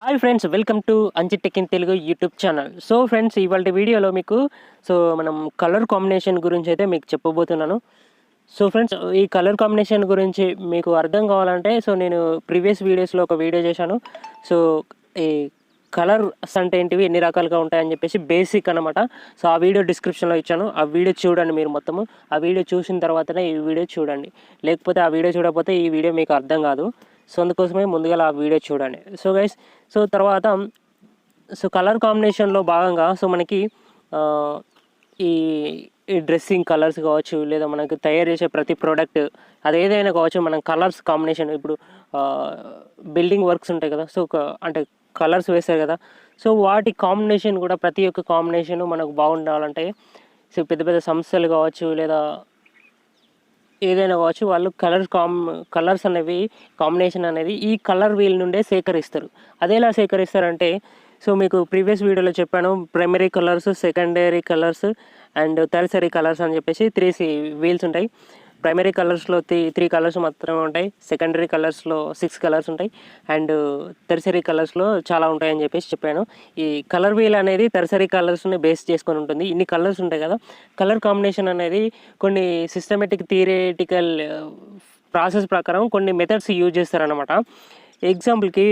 Hi friends, welcome to Anji tech in Telugu YouTube channel. So friends, ఇవాళ వీడియోలో మీకు మనం కలర్ కాంబినేషన్ గురించి అయితే మీకు చెప్పబోతున్నాను. సో ఫ్రెండ్స్, ఈ కలర్ కాంబినేషన్ గురించి మీకు అర్థం కావాలంటే నేను ప్రీవియస్ వీడియోస్లో ఒక వీడియో చేశాను. సో ఈ కలర్స్ అంటే ఏంటివి, ఎన్ని రకాలుగా ఉంటాయని చెప్పేసి బేసిక్ అనమాట. సో ఆ వీడియో డిస్క్రిప్షన్లో ఇచ్చాను. ఆ వీడియో చూడండి మీరు మొత్తము. ఆ వీడియో చూసిన తర్వాతనే ఈ వీడియో చూడండి. లేకపోతే ఆ వీడియో చూడకపోతే ఈ వీడియో మీకు అర్థం కాదు. సో అందుకోసమే ముందుగా ఆ వీడియో చూడండి. సో గైస్, తర్వాత కలర్ కాంబినేషన్లో భాగంగా మనకి ఈ ఈ డ్రెస్సింగ్ కలర్స్ కావచ్చు, లేదా మనకు తయారు చేసే ప్రతి ప్రోడక్ట్ అది ఏదైనా కావచ్చు, మనం కలర్స్ కాంబినేషన్ ఇప్పుడు బిల్డింగ్ వర్క్స్ ఉంటాయి కదా. అంటే కలర్స్ వేస్తారు కదా. సో వాటి కాంబినేషన్ కూడా, ప్రతి ఒక్క కాంబినేషను మనకు బాగుండాలంటే పెద్ద పెద్ద సంస్థలు కావచ్చు, లేదా ఏదైనా కావచ్చు, వాళ్ళు కలర్స్ అనేవి కాంబినేషన్ అనేది ఈ కలర్ వీల్ నుండే సేకరిస్తారు. అది ఎలా సేకరిస్తారంటే, మీకు ప్రీవియస్ వీడియోలో చెప్పాను, primary colours, secondary colours and tertiary colours అని చెప్పేసి 3 వీల్స్ ఉంటాయి. ప్రైమరీ కలర్స్లో త్రీ కలర్స్ మాత్రమే ఉంటాయి. సెకండరీ కలర్స్లో 6 కలర్స్ ఉంటాయి. అండ్ టెర్షరీ కలర్స్లో చాలా ఉంటాయని చెప్పేసి చెప్పాను. ఈ కలర్ వీల్ అనేది టెర్షరీ కలర్స్ని బేస్ చేసుకొని ఉంటుంది. ఇన్ని కలర్స్ ఉంటాయి కదా. కలర్ కాంబినేషన్ అనేది కొన్ని సిస్టమేటిక్ థియరిటికల్ ప్రాసెస్ ప్రకారం కొన్ని మెథడ్స్ యూజ్ చేస్తారనమాట. ఎగ్జాంపుల్కి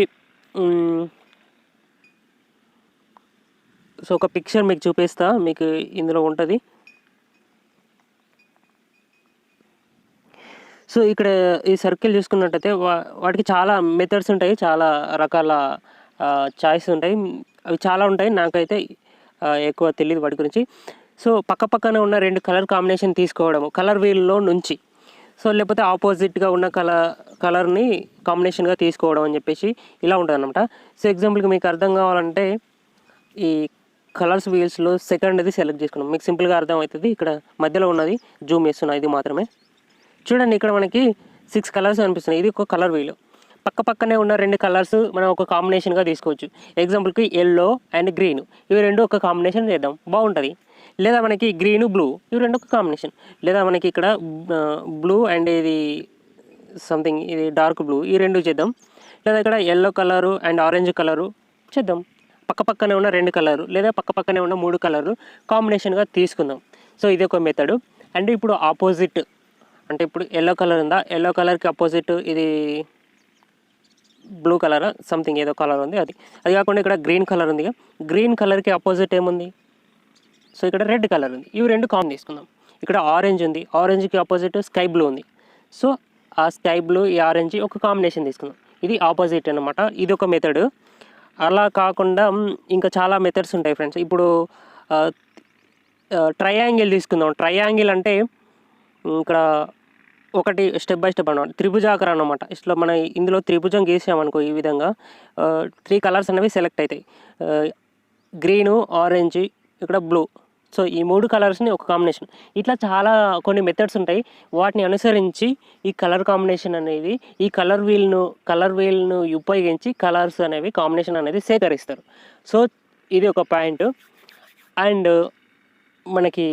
ఒక పిక్చర్ మీకు చూపిస్తా, మీకు ఇందులో ఉంటుంది. ఇక్కడ ఈ సర్కిల్ చూసుకున్నట్టయితే వాటికి చాలా మెథడ్స్ ఉంటాయి, చాలా రకాల చాయిస్ ఉంటాయి. అవి చాలా ఉంటాయి, నాకైతే ఎక్కువ తెలియదు వాటి గురించి. పక్కన ఉన్న 2 కలర్ కాంబినేషన్ తీసుకోవడము కలర్ వీల్లో నుంచి, లేకపోతే ఆపోజిట్గా ఉన్న కలర్ని కాంబినేషన్గా తీసుకోవడం అని చెప్పేసి ఇలా ఉంటుంది అనమాట. ఎగ్జాంపుల్కి మీకు అర్థం కావాలంటే ఈ కలర్స్ వీల్స్లో సెకండ్ది సెలెక్ట్ చేసుకున్నాం. మీకు సింపుల్గా అర్థమవుతుంది. ఇక్కడ మధ్యలో ఉన్నది జూమ్ చేస్తున్నా, ఇది మాత్రమే చూడండి. ఇక్కడ మనకి 6 కలర్స్ అనిపిస్తున్నాయి. ఇది ఒక కలర్ వీల్. పక్కనే ఉన్న 2 కలర్స్ మనం ఒక కాంబినేషన్గా తీసుకోవచ్చు. ఎగ్జాంపుల్కి ఎల్లో అండ్ గ్రీన్, ఇవి 2 ఒక కాంబినేషన్ చేద్దాం, బాగుంటుంది. లేదా మనకి గ్రీను బ్లూ, ఇవి 2 ఒక కాంబినేషన్. లేదా మనకి ఇక్కడ బ్లూ అండ్ ఇది సంథింగ్, ఇది డార్క్ బ్లూ, ఈ 2 చేద్దాం. లేదా ఇక్కడ yellow colour and orange colour చేద్దాం. పక్కనే ఉన్న 2 కలరు, లేదా పక్కనే ఉన్న 3 కలర్లు కాంబినేషన్గా తీసుకుందాం. ఇది ఒక మెథడు. అండ్ ఇప్పుడు ఆపోజిట్, అంటే ఇప్పుడు ఎల్లో కలర్ ఉందా, ఎల్లో కలర్కి అపోజిట్ ఇది బ్లూ కలర్, సంథింగ్ ఏదో కలర్ ఉంది. అది కాకుండా ఇక్కడ గ్రీన్ కలర్ ఉంది. గ్రీన్ కలర్కి అపోజిట్ ఏముంది, ఇక్కడ రెడ్ కలర్ ఉంది. ఇవి 2 కామన్ తీసుకుందాం. ఇక్కడ ఆరెంజ్ ఉంది, ఆరెంజ్కి అపోజిట్ స్కై బ్లూ ఉంది. ఆ స్కై బ్లూ, ఈ ఆరెంజ్ ఒక కాంబినేషన్ తీసుకుందాం. ఇది ఆపోజిట్ అనమాట. ఇది ఒక మెథడ్. అలా కాకుండా ఇంకా చాలా మెథడ్స్ ఉంటాయి ఫ్రెండ్స్. ఇప్పుడు ట్రయాంగిల్ తీసుకుందాం. ట్రయాంగిల్ అంటే ఇక్కడ ఒకటి స్టెప్ బై స్టెప్ అనమాట, త్రిభుజాకారం అనమాట. మన ఇందులో త్రిభుజం గీసామనుకో, ఈ విధంగా 3 కలర్స్ అనేవి సెలెక్ట్ అవుతాయి. గ్రీను, ఆరెంజ్, ఇక్కడ బ్లూ. ఈ 3 కలర్స్ని ఒక కాంబినేషన్. ఇట్లా చాలా కొన్ని మెథడ్స్ ఉంటాయి. వాటిని అనుసరించి ఈ కలర్ కాంబినేషన్ అనేది, ఈ కలర్ వీల్ను ఉపయోగించి కలర్స్ అనేవి కాంబినేషన్ అనేది సేకరిస్తారు. ఇది ఒక పాయింట్. అండ్ మనకి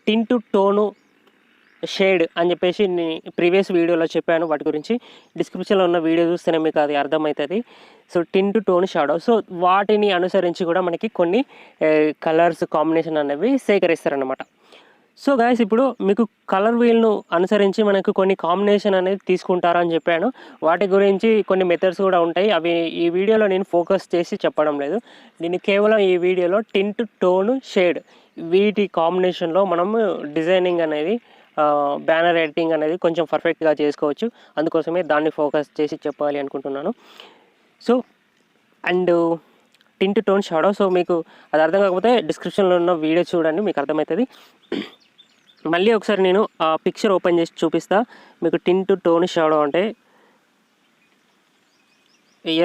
టింట్, టోను, షేడ్ అని చెప్పేసి ప్రీవియస్ వీడియోలో చెప్పాను. వాటి గురించి డిస్క్రిప్షన్లో ఉన్న వీడియో చూస్తేనే మీకు అది అర్థమవుతుంది. టింట్, టోన్, షాడో, వాటిని అనుసరించి కూడా మనకి కొన్ని కలర్స్ కాంబినేషన్ అనేవి సేకరిస్తారనమాట. గైస్, ఇప్పుడు మీకు కలర్ వీల్ను అనుసరించి మనకు కొన్ని కాంబినేషన్ అనేది తీసుకుంటారని చెప్పాను. వాటి గురించి కొన్ని మెథడ్స్ కూడా ఉంటాయి. అవి ఈ వీడియోలో నేను ఫోకస్ చేసి చెప్పడం లేదు. నేను కేవలం ఈ వీడియోలో టింట్, టోన్, షేడ్ వీటి కాంబినేషన్లో మనము డిజైనింగ్ అనేది, బ్యానర్ ఎడిటింగ్ అనేది కొంచెం పర్ఫెక్ట్గా చేసుకోవచ్చు. అందుకోసమే దాన్ని ఫోకస్ చేసి చెప్పాలి అనుకుంటున్నాను. అండ్ టింట్, టోన్, షాడో, మీకు అది అర్థం కాకపోతే డిస్క్రిప్షన్లో ఉన్న వీడియో చూడండి, మీకు అర్థమవుతుంది. మళ్ళీ ఒకసారి నేను ఆ పిక్చర్ ఓపెన్ చేసి చూపిస్తా మీకు. టింట్, టోన్, షాడో అంటే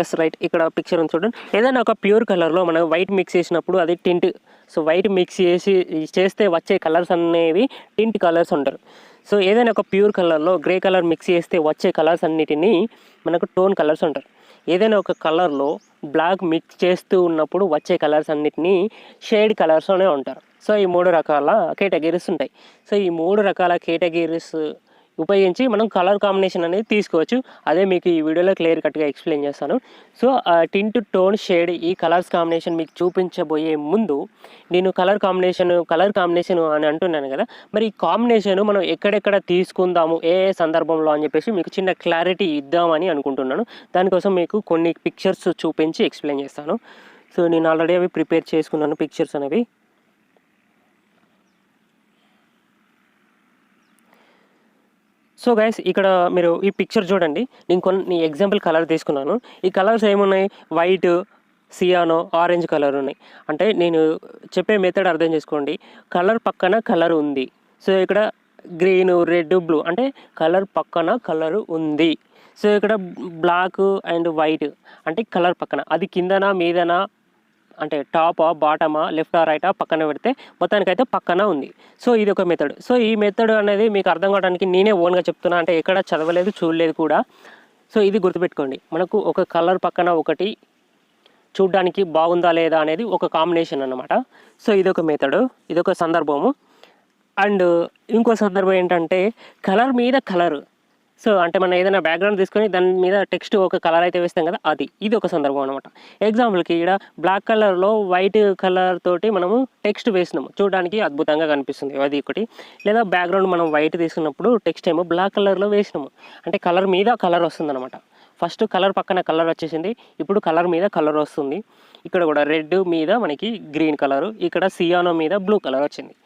ఎస్ రైట్, ఇక్కడ పిక్చర్ ఉంది చూడండి. ఏదైనా ఒక ప్యూర్ కలర్లో మనం వైట్ మిక్స్ చేసినప్పుడు అది టింట్. వైట్ మిక్స్ చేస్తే వచ్చే కలర్స్ అనేవి టింట్ కలర్స్ ఉంటారు. ఏదైనా ఒక ప్యూర్ కలర్లో గ్రే కలర్ మిక్స్ చేస్తే వచ్చే కలర్స్ అన్నిటినీ మనకు టోన్ కలర్స్ ఉంటారు. ఏదైనా ఒక కలర్లో బ్లాక్ మిక్స్ చేస్తూ ఉన్నప్పుడు వచ్చే కలర్స్ అన్నిటినీ షేడ్ కలర్స్ అనే ఉంటారు. ఈ 3 రకాల కేటగిరీస్ ఉంటాయి. ఈ 3 రకాల కేటగిరీస్ ఉపయోగించి మనం కలర్ కాంబినేషన్ అనేది తీసుకోవచ్చు. అదే మీకు ఈ వీడియోలో క్లియర్ కట్గా ఎక్స్ప్లెయిన్ చేస్తాను. సో టింట్, టోన్, షేడ్ ఈ కలర్స్ కాంబినేషన్ మీకు చూపించబోయే ముందు నేను కలర్ కాంబినేషన్ అని అంటున్నాను కదా, మరి ఈ కాంబినేషన్ మనం ఎక్కడెక్కడ తీసుకుందాము, ఏ ఏ సందర్భంలో అని చెప్పేసి మీకు చిన్న క్లారిటీ ఇద్దామని అనుకుంటున్నాను. దానికోసం మీకు కొన్ని పిక్చర్స్ చూపించి ఎక్స్ప్లెయిన్ చేస్తాను. సో నేను ఆల్రెడీ అవి ప్రిపేర్ చేసుకున్నాను పిక్చర్స్ అనేవి. సో గైస్, ఇక్కడ మీరు ఈ పిక్చర్ చూడండి. నేను కొన్ని ఎగ్జాంపుల్ కలర్ తీసుకున్నాను. ఈ కలర్స్ ఏమున్నాయి, వైట్, సియానో, ఆరెంజ్ కలర్ ఉన్నాయి. అంటే నేను చెప్పే మెథడ్ అర్థం చేసుకోండి. కలర్ పక్కన కలర్ ఉంది. సో ఇక్కడ గ్రీన్, రెడ్, బ్లూ అంటే కలర్ పక్కన కలర్ ఉంది. సో ఇక్కడ బ్లాక్ అండ్ వైట్ అంటే కలర్ పక్కన, అది కిందనా మీదనా అంటే టాపా బాటమా లెఫ్టా రైటా పక్కన పెడితే మొత్తానికైతే పక్కన ఉంది. సో ఇది ఒక మెథడ్. సో ఈ మెథడ్ అనేది మీకు అర్థం కావడానికి నేనే ఓన్గా చెప్తున్నా, అంటే ఎక్కడ చదవలేదు చూడలేదు కూడా. సో ఇది గుర్తుపెట్టుకోండి, మనకు ఒక కలర్ పక్కన ఒకటి చూడ్డానికి బాగుందా లేదా అనేది ఒక కాంబినేషన్ అన్నమాట. సో ఇదొక మెథడ్, ఇదొక సందర్భము. అండ్ ఇంకో సందర్భం ఏంటంటే కలర్ మీద కలర్. సో అంటే మనం ఏదైనా బ్యాక్గ్రౌండ్ తీసుకొని దాని మీద టెక్స్ట్ ఒక కలర్ అయితే వేస్తాం కదా, ఇది ఒక సందర్భం అనమాట. ఎగ్జాంపుల్కి ఇక్కడ బ్లాక్ కలర్లో వైట్ కలర్ తోటి మనము టెక్స్ట్ వేసినాము, చూడడానికి అద్భుతంగా కనిపిస్తుంది, అది ఒకటి. లేదా బ్యాక్గ్రౌండ్ మనం వైట్ తీసుకున్నప్పుడు టెక్స్ట్ ఏమో బ్లాక్ కలర్లో వేసినాము, అంటే కలర్ మీద కలర్ వస్తుంది అనమాట. ఫస్ట్ కలర్ పక్కన కలర్ వచ్చేసింది, ఇప్పుడు కలర్ మీద కలర్ వస్తుంది. ఇక్కడ కూడా రెడ్ మీద మనకి గ్రీన్ కలరు, ఇక్కడ సియానో మీద బ్లూ కలర్ వచ్చింది.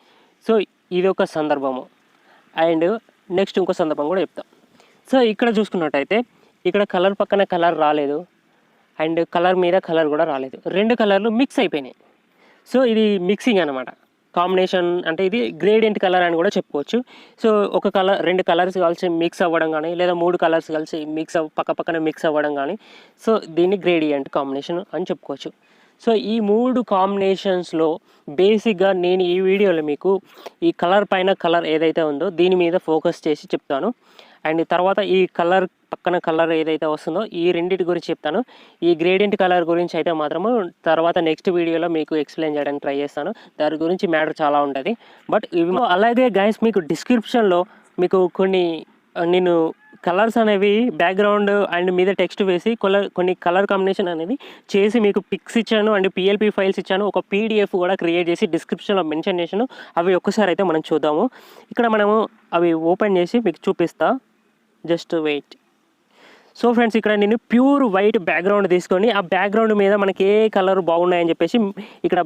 సో ఇది ఒక సందర్భము. అండ్ నెక్స్ట్ ఇంకో సందర్భం కూడా చెప్తాం. సో ఇక్కడ చూసుకున్నట్టయితే ఇక్కడ కలర్ పక్కన కలర్ రాలేదు అండ్ కలర్ మీద కలర్ కూడా రాలేదు, రెండు కలర్లు మిక్స్ అయిపోయినాయి. సో ఇది మిక్సింగ్ అనమాట, కాంబినేషన్. అంటే ఇది గ్రేడియంట్ కలర్ అని కూడా చెప్పుకోవచ్చు. సో ఒక కలర్, రెండు కలర్స్ కలిసి మిక్స్ అవ్వడం కానీ, లేదా మూడు కలర్స్ కలిసి పక్కన మిక్స్ అవ్వడం కానీ, సో దీన్ని గ్రేడియంట్ కాంబినేషన్ అని చెప్పుకోవచ్చు. సో ఈ మూడు కాంబినేషన్స్లో బేసిక్గా నేను ఈ వీడియోలో మీకు ఈ కలర్ పైన కలర్ ఏదైతే ఉందో దీని మీద ఫోకస్ చేసి చెప్తాను. అండ్ తర్వాత ఈ కలర్ పక్కన కలర్ ఏదైతే వస్తుందో ఈ రెండింటి గురించి చెప్తాను. ఈ గ్రేడియంట్ కలర్ గురించి అయితే మాత్రము తర్వాత నెక్స్ట్ వీడియోలో మీకు ఎక్స్ప్లెయిన్ చేయడానికి ట్రై చేస్తాను. దాని గురించి మ్యాటర్ చాలా ఉంటుంది. బట్ ఇవి అలాగే గైస్, మీకు డిస్క్రిప్షన్లో మీకు నేను కలర్స్ అనేవి బ్యాక్గ్రౌండ్ అండ్ మీద టెక్స్ట్ వేసి కొన్ని కలర్ కాంబినేషన్ అనేది చేసి మీకు పిక్స్ ఇచ్చాను అండ్ పిఎల్పి ఫైల్స్ ఇచ్చాను. ఒక పీడిఎఫ్ కూడా క్రియేట్ చేసి డిస్క్రిప్షన్లో మెన్షన్ చేశాను. అవి ఒక్కసారి అయితే మనం చూద్దాము. ఇక్కడ మనము అవి ఓపెన్ చేసి మీకు చూపిస్తా, జస్ట్ వెయిట్. సో ఫ్రెండ్స్, ఇక్కడ నేను ప్యూర్ వైట్ బ్యాక్గ్రౌండ్ తీసుకొని ఆ బ్యాక్గ్రౌండ్ మీద మనకి ఏ కలర్ బాగున్నాయని చెప్పేసి ఇక్కడ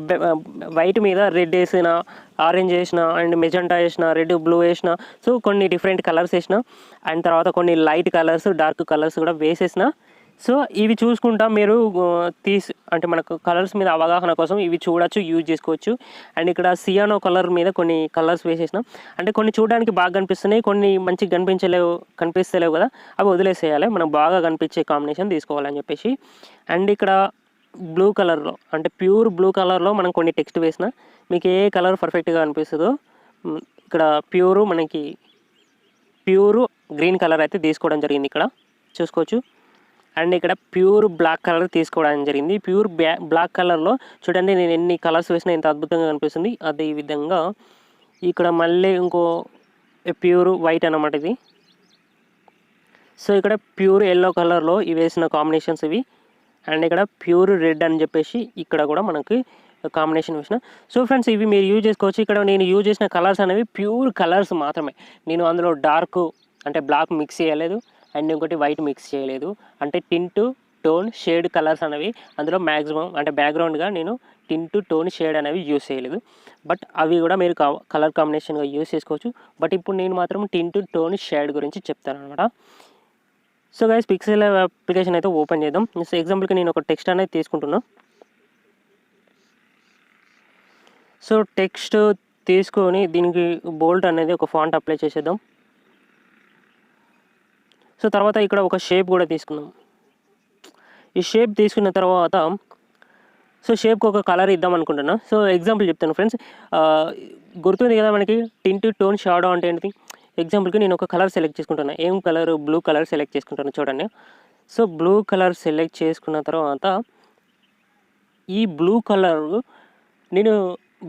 వైట్ మీద రెడ్ వేసిన, ఆరెంజ్ వేసిన అండ్ మెజెంటా వేసిన, రెడ్ బ్లూ వేసిన, సో కొన్ని డిఫరెంట్ కలర్స్ వేసిన అండ్ తర్వాత కొన్ని లైట్ కలర్స్ డార్క్ కలర్స్ కూడా వేసేసిన. సో ఇవి చూసుకుంటా మీరు అంటే మనకు కలర్స్ మీద అవగాహన కోసం ఇవి చూడొచ్చు, యూజ్ చేసుకోవచ్చు. అండ్ ఇక్కడ సియానో కలర్ మీద కొన్ని కలర్స్ వేసేసినాం. అంటే కొన్ని చూడడానికి బాగా కనిపిస్తున్నాయి, కొన్ని మంచిగా కనిపిస్తలేవు కదా, అవి వదిలేసేయాలి. మనం బాగా కనిపించే కాంబినేషన్ తీసుకోవాలని చెప్పేసి. అండ్ ఇక్కడ బ్లూ కలర్లో, అంటే ప్యూర్ బ్లూ కలర్లో మనం కొన్ని టెక్స్ట్ వేసిన, మీకు ఏ కలర్ పర్ఫెక్ట్గా అనిపిస్తుందో ఇక్కడ ప్యూరు గ్రీన్ కలర్ అయితే తీసుకోవడం జరిగింది, ఇక్కడ చూసుకోవచ్చు. అండ్ ఇక్కడ ప్యూర్ బ్లాక్ కలర్ తీసుకోవడం జరిగింది. ప్యూర్ బ్లాక్ కలర్లో చూడండి, నేను ఎన్ని కలర్స్ వేసినా ఎంత అద్భుతంగా కనిపిస్తుంది. అదే విధంగా ఇక్కడ మళ్ళీ ఇంకో ప్యూర్ వైట్ అన్నమాట ఇది. సో ఇక్కడ ప్యూర్ ఎల్లో కలర్లో ఇవి వేసిన కాంబినేషన్స్ ఇవి. అండ్ ఇక్కడ ప్యూర్ రెడ్ అని చెప్పేసి ఇక్కడ కూడా మనకి కాంబినేషన్ వేసిన. సో ఫ్రెండ్స్, ఇవి మీరు యూజ్ చేసుకోవచ్చు. ఇక్కడ నేను యూజ్ చేసిన కలర్స్ అనేవి ప్యూర్ కలర్స్ మాత్రమే. నేను అందులో డార్క్ అంటే బ్లాక్ మిక్స్ చేయలేదు అండ్ ఇంకోటి వైట్ మిక్స్ చేయలేదు. అంటే టింట్, టోన్, షేడ్ కలర్స్ అనేవి అందులో మ్యాక్సిమం అంటే బ్యాక్గ్రౌండ్గా నేను టింట్, టోన్, షేడ్ అనేవి యూజ్ చేయలేదు. బట్ అవి కూడా మీరు కలర్ కాంబినేషన్గా యూజ్ చేసుకోవచ్చు. బట్ ఇప్పుడు నేను మాత్రం టింట్, టోన్, షేడ్ గురించి చెప్తాను అనమాట. సో గైస్, పిక్సెల్ అప్లికేషన్ అయితే ఓపెన్ చేద్దాం. సో ఎగ్జాంపుల్కి నేను ఒక టెక్స్ట్ అనేది తీసుకుంటున్నా. సో టెక్స్ట్ తీసుకొని దీనికి బోల్డ్ అనేది ఒక ఫాంట్ అప్లై చేసేద్దాం. సో తర్వాత ఇక్కడ ఒక షేప్ కూడా తీసుకుందాం. ఈ షేప్ తీసుకున్న తర్వాత సో షేప్కి ఒక కలర్ ఇద్దాం అనుకుంటున్నా. సో ఎగ్జాంపుల్ చెప్తాను ఫ్రెండ్స్, గుర్తుంది కదా మనకి టింట్, టోన్, షాడో అంటే ఏంటి. ఎగ్జాంపుల్కి నేను ఒక కలర్ సెలెక్ట్ చేసుకుంటున్నా. ఏం కలర్? బ్లూ కలర్ సెలెక్ట్ చేసుకుంటాను చూడండి. సో బ్లూ కలర్ సెలెక్ట్ చేసుకున్న తర్వాత ఈ బ్లూ కలర్ నేను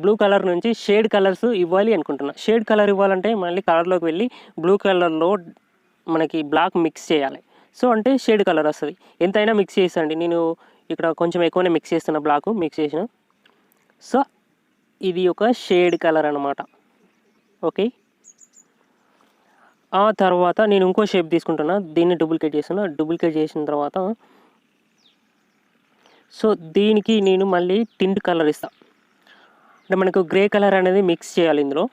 బ్లూ కలర్ నుంచి షేడ్ కలర్స్ ఇవ్వాలి అనుకుంటున్నా. షేడ్ కలర్ ఇవ్వాలంటే మళ్ళీ కలర్లోకి వెళ్ళి బ్లూ కలర్లో మనకి బ్లాక్ మిక్స్ చేయాలి. సో అంటే షేడ్ కలర్ వస్తుంది. ఎంతైనా మిక్స్ చేసండి. నేను ఇక్కడ కొంచెం ఎక్కువనే మిక్స్ చేస్తున్నా, బ్లాక్ మిక్స్ చేసిన. సో ఇది ఒక షేడ్ కలర్ అనమాట. ఓకే, ఆ తర్వాత నేను ఇంకో షేప్ తీసుకుంటున్నా. దీన్ని డూప్లికేట్ చేస్తున్నా. డూప్లికేట్ చేసిన తర్వాత సో దీనికి నేను మళ్ళీ టింట్ కలర్ ఇస్తాను. అంటే మనకు గ్రే కలర్ అనేది మిక్స్ చేయాలి ఇందులో.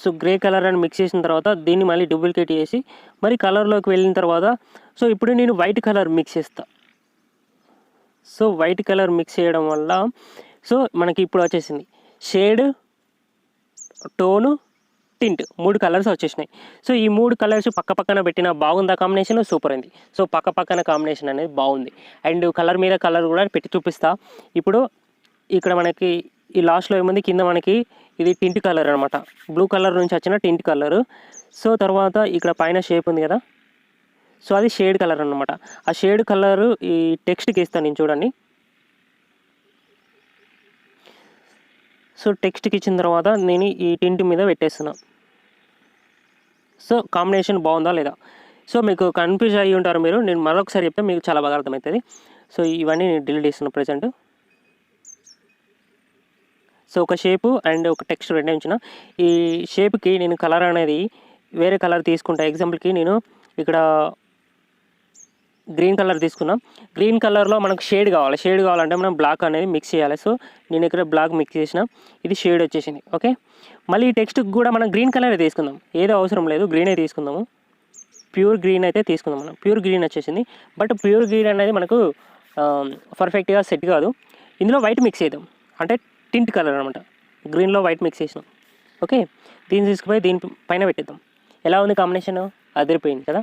సో గ్రే కలర్ అని మిక్స్ చేసిన తర్వాత దీన్ని మళ్ళీ డూప్లికేట్ చేసి మరి కలర్లోకి వెళ్ళిన తర్వాత సో ఇప్పుడు నేను వైట్ కలర్ మిక్స్ చేస్తాను. సో వైట్ కలర్ మిక్స్ చేయడం వల్ల సో మనకి ఇప్పుడు వచ్చేసింది షేడ్, టోను, టింట్, 3 కలర్స్ వచ్చేసినాయి. సో ఈ 3 కలర్స్ పక్క పక్కన పెట్టిన బాగుందా కాంబినేషన్? సూపర్ అయింది. సో పక్క పక్కన కాంబినేషన్ అనేది బాగుంది. అండ్ కలర్ మీద కలర్ కూడా పెట్టి చూపిస్తా. ఇప్పుడు ఇక్కడ మనకి ఈ లాస్ట్లో ఏముంది, కింద మనకి ఇది టింట్ కలర్ అనమాట. బ్లూ కలర్ నుంచి వచ్చిన టింట్ కలరు. సో తర్వాత ఇక్కడ పైన షేప్ ఉంది కదా, సో అది షేడ్ కలర్ అనమాట. ఆ షేడ్ కలరు ఈ టెక్స్ట్కి ఇస్తాను నేను, చూడండి. సో టెక్స్ట్కి ఇచ్చిన తర్వాత నేను ఈ టింట్ మీద పెట్టేస్తున్నా. సో కాంబినేషన్ బాగుందా లేదా? సో మీకు కన్ఫ్యూజ్ అయ్యి ఉంటారు మీరు. నేను మరొకసారి చెప్తే మీకు చాలా బాగా అర్థమవుతుంది. సో ఇవన్నీ నేను డిలీట్ చేస్తున్నా ప్రజెంట్. సో ఒక షేపు అండ్ ఒక టెక్స్ట్ రెండే ఉంచిన. ఈ షేప్కి నేను కలర్ అనేది వేరే కలర్ తీసుకుంటా. ఎగ్జాంపుల్కి నేను ఇక్కడ గ్రీన్ కలర్ తీసుకున్నాం. గ్రీన్ కలర్లో మనకు షేడ్ కావాలి. షేడ్ కావాలంటే మనం బ్లాక్ అనేది మిక్స్ చేయాలి. సో నేను ఇక్కడ బ్లాక్ మిక్స్ చేసిన, ఇది షేడ్ వచ్చేసింది. ఓకే, మళ్ళీ ఈ టెక్స్ట్కి కూడా మనం గ్రీన్ కలరే తీసుకుందాం. ఏదో అవసరం లేదు, గ్రీనే తీసుకుందాము. ప్యూర్ గ్రీన్ అయితే తీసుకుందాం మనం. ప్యూర్ గ్రీన్ వచ్చేసింది. బట్ ప్యూర్ గ్రీన్ అనేది మనకు పర్ఫెక్ట్గా సెట్ కాదు. ఇందులో వైట్ మిక్స్ చేద్దాం, అంటే టింట్ కలర్ అనమాట. గ్రీన్లో వైట్ మిక్స్ చేసినాం. ఓకే, దీన్ని తీసుకుపోయి దీని పైన పెట్టేద్దాం. ఎలా ఉంది కాంబినేషన్? అదిరిపోయింది కదా.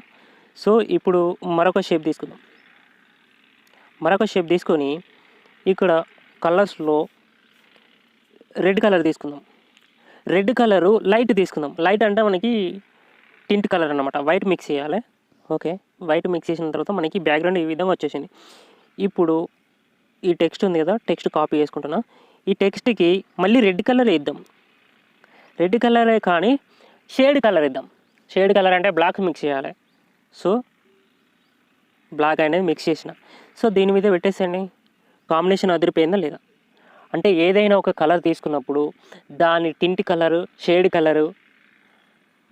సో ఇప్పుడు మరొక షేప్ తీసుకుందాం. మరొక షేప్ తీసుకొని ఇక్కడ కలర్స్లో రెడ్ కలర్ తీసుకుందాం. రెడ్ కలరు లైట్ తీసుకుందాం. లైట్ అంటే మనకి టింట్ కలర్ అనమాట. వైట్ మిక్స్ చేయాలి. ఓకే, వైట్ మిక్స్ చేసిన తర్వాత మనకి బ్యాక్గ్రౌండ్ ఈ విధంగా వచ్చేసింది. ఇప్పుడు ఈ టెక్స్ట్ ఉంది కదా, టెక్స్ట్ కాపీ చేసుకుంటున్నా. ఈ టెక్స్ట్కి మళ్ళీ రెడ్ కలర్ వేద్దాం. రెడ్ కలరే కానీ షేడ్ కలర్ ఇద్దాం. షేడ్ కలర్ అంటే బ్లాక్ మిక్స్ చేయాలి. సో బ్లాక్ అనేది మిక్స్ చేసిన. సో దీని మీద పెట్టేసండి. కాంబినేషన్ అదిరిపోయిందా లేదా? అంటే ఏదైనా ఒక కలర్ తీసుకున్నప్పుడు దాని టింట్ కలరు, షేడ్ కలరు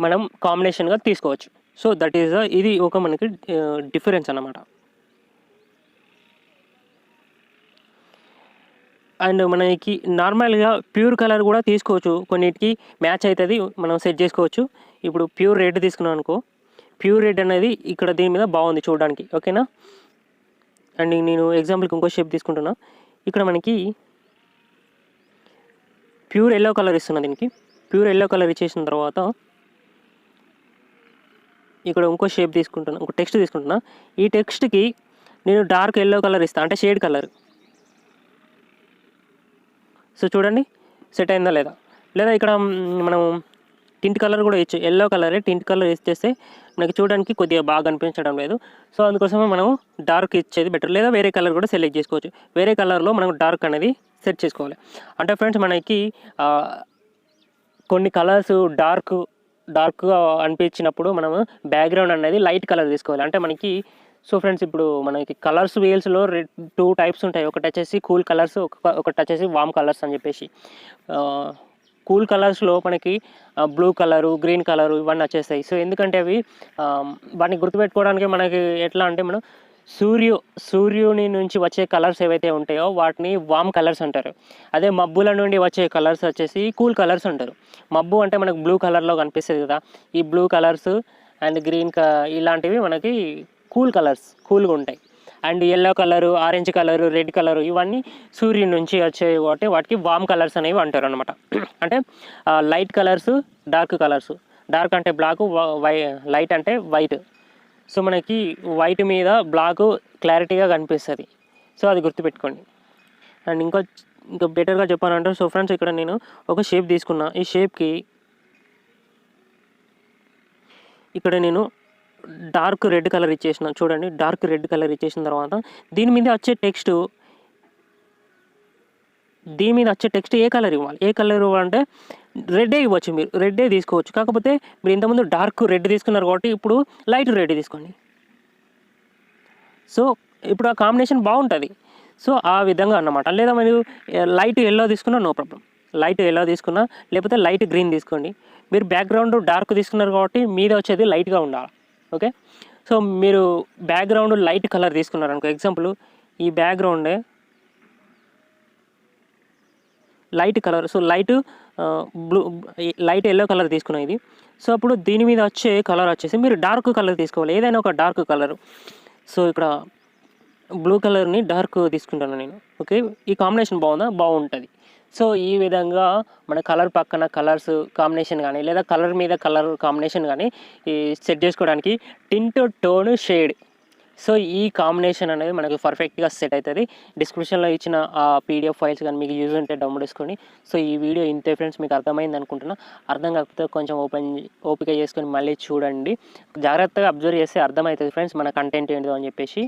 మనం కాంబినేషన్గా తీసుకోవచ్చు. సో దట్ ఈజ్ ఇది ఒక మనకి డిఫరెన్స్ అన్నమాట. అండ్ మనకి నార్మల్గా ప్యూర్ కలర్ కూడా తీసుకోవచ్చు. కొన్నిటికి మ్యాచ్ అవుతుంది, మనం సెట్ చేసుకోవచ్చు. ఇప్పుడు ప్యూర్ రెడ్ తీసుకున్నాం అనుకో, ప్యూర్ రెడ్ అనేది ఇక్కడ దీని మీద బాగుంది చూడడానికి. ఓకేనా. అండ్ నేను ఎగ్జాంపుల్కి ఇంకో షేప్ తీసుకుంటున్నా. ఇక్కడ మనకి ప్యూర్ ఎల్లో కలర్ ఇస్తున్నా. దీనికి ప్యూర్ ఎల్లో కలర్ ఇచ్చేసిన తర్వాత ఇక్కడ ఇంకో షేప్ తీసుకుంటున్నా, ఇంకో టెక్స్ట్ తీసుకుంటున్నా. ఈ టెక్స్ట్కి నేను డార్క్ ఎల్లో కలర్ ఇస్తాను, అంటే షేడ్ కలర్. సో చూడండి సెట్ అయిందా లేదా? లేదా ఇక్కడ మనం టింట్ కలర్ కూడా ఇచ్చు, ఎల్లో కలరే టింట్ కలర్ ఇచ్చేస్తే మనకి చూడడానికి కొద్దిగా బాగా అనిపించడం లేదు. సో అందుకోసమే మనం డార్క్ ఇచ్చేది బెటర్. లేదా వేరే కలర్ కూడా సెలెక్ట్ చేసుకోవచ్చు. వేరే కలర్లో మనం డార్క్ అనేది సెట్ చేసుకోవాలి. అంటే ఫ్రెండ్స్ మనకి కొన్ని కలర్స్ డార్క్గా అనిపించినప్పుడు మనము బ్యాక్గ్రౌండ్ అనేది లైట్ కలర్ తీసుకోవాలి. అంటే మనకి సో ఫ్రెండ్స్ ఇప్పుడు మనకి కలర్స్ వేల్స్లో 2 టైప్స్ ఉంటాయి. ఒకటి వచ్చేసి కూల్ కలర్స్, ఒకటి వచ్చేసి వామ్ కలర్స్ అని చెప్పేసి. కూల్ కలర్స్లో మనకి బ్లూ కలరు, గ్రీన్ కలరు ఇవన్నీ వచ్చేస్తాయి. సో ఎందుకంటే అవి వాటిని గుర్తుపెట్టుకోవడానికి మనకి ఎట్లా అంటే మనం సూర్యుని నుంచి వచ్చే కలర్స్ ఏవైతే ఉంటాయో వాటిని వామ్ కలర్స్ అంటారు. అదే మబ్బుల నుండి వచ్చే కలర్స్ వచ్చేసి కూల్ కలర్స్ అంటారు. మబ్బు అంటే మనకు బ్లూ కలర్లో కనిపిస్తుంది కదా, ఈ బ్లూ కలర్స్ అండ్ గ్రీన్ ఇలాంటివి మనకి కూల్ కలర్స్, కూల్గా ఉంటాయి. And yellow colour, orange colour, red colour ఇవన్నీ సూర్యుని నుంచి వచ్చేవి కాబట్టి వాటికి వామ్ కలర్స్ అనేవి అంటారు అనమాట. అంటే light colours, dark colours. Dark అంటే బ్లాక్, లైట్ అంటే వైట్. సో మనకి వైట్ మీద బ్లాక్ క్లారిటీగా కనిపిస్తుంది. సో అది గుర్తుపెట్టుకోండి. అండ్ ఇంకా బెటర్గా చెప్పాలంటే సో ఫ్రెండ్స్ ఇక్కడ నేను ఒక షేప్ తీసుకున్నా. ఈ షేప్కి ఇక్కడ నేను డార్క్ రెడ్ కలర్ ఇచ్చేసిన చూడండి. డార్క్ రెడ్ కలర్ ఇచ్చేసిన తర్వాత దీని మీద వచ్చే టెక్స్ట్ ఏ కలర్ ఇవ్వాలి? ఏ కలర్ ఇవ్వాలంటే రెడ్డే ఇవ్వచ్చు, మీరు రెడ్డే తీసుకోవచ్చు. కాకపోతే మీరు ఇంతకుముందు డార్క్ రెడ్ తీసుకున్నారు కాబట్టి ఇప్పుడు లైట్ రెడ్ తీసుకోండి. సో ఇప్పుడు ఆ కాంబినేషన్ బాగుంటుంది. సో ఆ విధంగా అన్నమాట. లేదా మీరు లైట్ ఎల్లో తీసుకున్నా నో ప్రాబ్లం, లైట్ ఎల్లో తీసుకున్నా, లేకపోతే లైట్ గ్రీన్ తీసుకోండి. మీరు బ్యాక్గ్రౌండ్ డార్క్ తీసుకున్నారు కాబట్టి మీద వచ్చేది లైట్గా ఉండాలి. ఓకే. సో మీరు బ్యాక్గ్రౌండ్ లైట్ కలర్ తీసుకున్నారు అనుకో, ఎగ్జాంపుల్ ఈ బ్యాక్గ్రౌండే light colour, so light yellow colour తీసుకున్నాం ఇది. సో అప్పుడు దీని మీద వచ్చే కలర్ వచ్చేసి మీరు డార్క్ కలర్ తీసుకోవాలి, ఏదైనా ఒక డార్క్ కలర్. సో ఇక్కడ బ్లూ కలర్ని డార్క్ తీసుకుంటాను నేను. ఓకే, ఈ కాంబినేషన్ బాగుందా? బాగుంటుంది. సో ఈ విధంగా మన కలర్ పక్కన కలర్స్ కాంబినేషన్ కానీ, లేదా కలర్ మీద కలర్ కాంబినేషన్ కానీ ఈ సెట్ చేసుకోవడానికి టింట్, టోన్, షేడ్. సో ఈ కాంబినేషన్ అనేది మనకు పర్ఫెక్ట్గా సెట్ అవుతుంది. డిస్క్రిప్షన్లో ఇచ్చిన ఆ పీడిఎఫ్ ఫైల్స్ కానీ మీకు యూజ్ ఉంటే డౌన్లోడ్ చేసుకోండి. సో ఈ వీడియో ఇంతే ఫ్రెండ్స్, మీకు అర్థమైంది అనుకుంటున్నా. అర్థం కాకపోతే కొంచెం ఓపిక చేసుకొని మళ్ళీ చూడండి. జాగ్రత్తగా అబ్జర్వ్ చేస్తే అర్థమవుతుంది ఫ్రెండ్స్ మన కంటెంట్ ఏంటిదో అని చెప్పేసి.